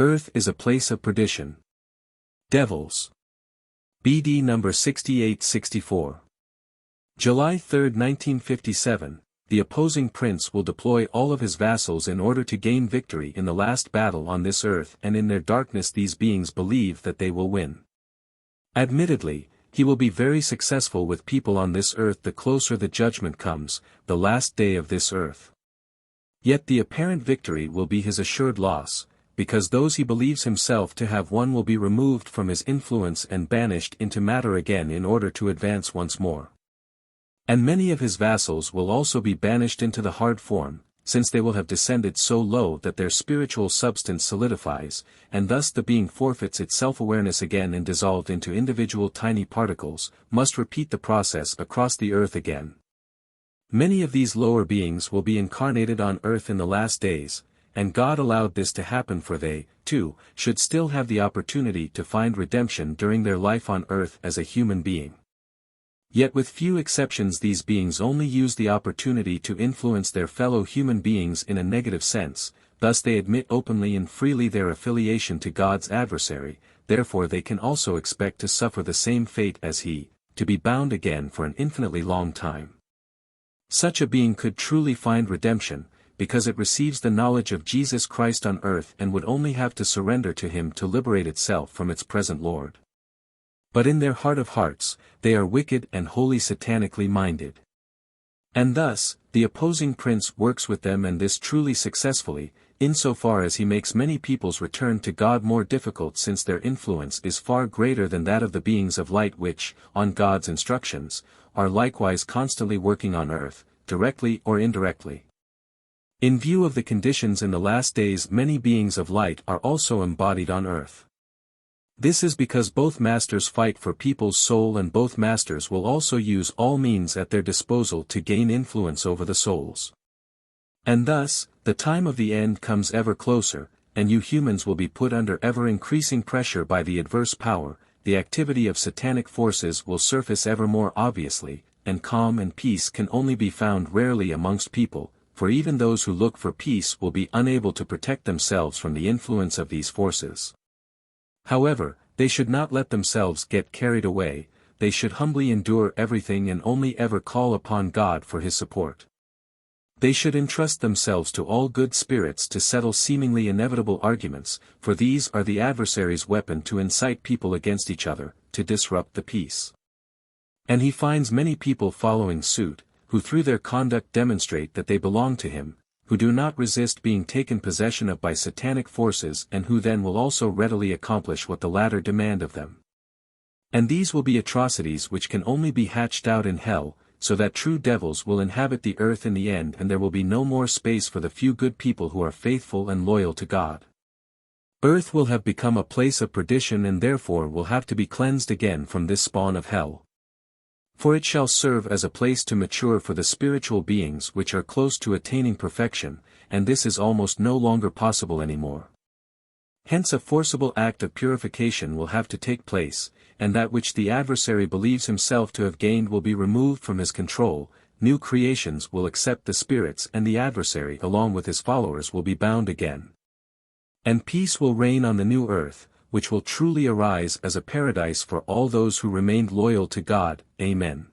Earth is a place of perdition. Devils. BD number 6864. July 3, 1957, the opposing prince will deploy all of his vassals in order to gain victory in the last battle on this earth, and in their darkness these beings believe that they will win. Admittedly, he will be very successful with people on this earth the closer the judgment comes, the last day of this earth. Yet the apparent victory will be his assured loss, because those he believes himself to have won will be removed from his influence and banished into matter again in order to advance once more. And many of his vassals will also be banished into the hard form, since they will have descended so low that their spiritual substance solidifies, and thus the being forfeits its self-awareness again and dissolved into individual tiny particles, must repeat the process across the earth again. Many of these lower beings will be incarnated on earth in the last days, and God allowed this to happen for they, too, should still have the opportunity to find redemption during their life on earth as a human being. Yet with few exceptions these beings only use the opportunity to influence their fellow human beings in a negative sense, thus they admit openly and freely their affiliation to God's adversary, therefore they can also expect to suffer the same fate as he, to be bound again for an infinitely long time. Such a being could truly find redemption, because it receives the knowledge of Jesus Christ on earth and would only have to surrender to him to liberate itself from its present Lord. But in their heart of hearts, they are wicked and wholly satanically minded. And thus, the opposing prince works with them, and this truly successfully, insofar as he makes many people's return to God more difficult, since their influence is far greater than that of the beings of light which, on God's instructions, are likewise constantly working on earth, directly or indirectly. In view of the conditions in the last days, many beings of light are also embodied on earth. This is because both masters fight for people's soul, and both masters will also use all means at their disposal to gain influence over the souls. And thus, the time of the end comes ever closer, and you humans will be put under ever-increasing pressure by the adverse power. The activity of satanic forces will surface ever more obviously, and calm and peace can only be found rarely amongst people, for even those who look for peace will be unable to protect themselves from the influence of these forces. However, they should not let themselves get carried away, they should humbly endure everything and only ever call upon God for his support. They should entrust themselves to all good spirits to settle seemingly inevitable arguments, for these are the adversary's weapon to incite people against each other, to disrupt the peace. And he finds many people following suit, who through their conduct demonstrate that they belong to him, who do not resist being taken possession of by satanic forces, and who then will also readily accomplish what the latter demand of them. And these will be atrocities which can only be hatched out in hell, so that true devils will inhabit the earth in the end, and there will be no more space for the few good people who are faithful and loyal to God. Earth will have become a place of perdition, and therefore will have to be cleansed again from this spawn of hell. For it shall serve as a place to mature for the spiritual beings which are close to attaining perfection, and this is almost no longer possible anymore. Hence a forcible act of purification will have to take place, and that which the adversary believes himself to have gained will be removed from his control. New creations will accept the spirits, and the adversary along with his followers will be bound again. And peace will reign on the new earth, which will truly arise as a paradise for all those who remained loyal to God. Amen.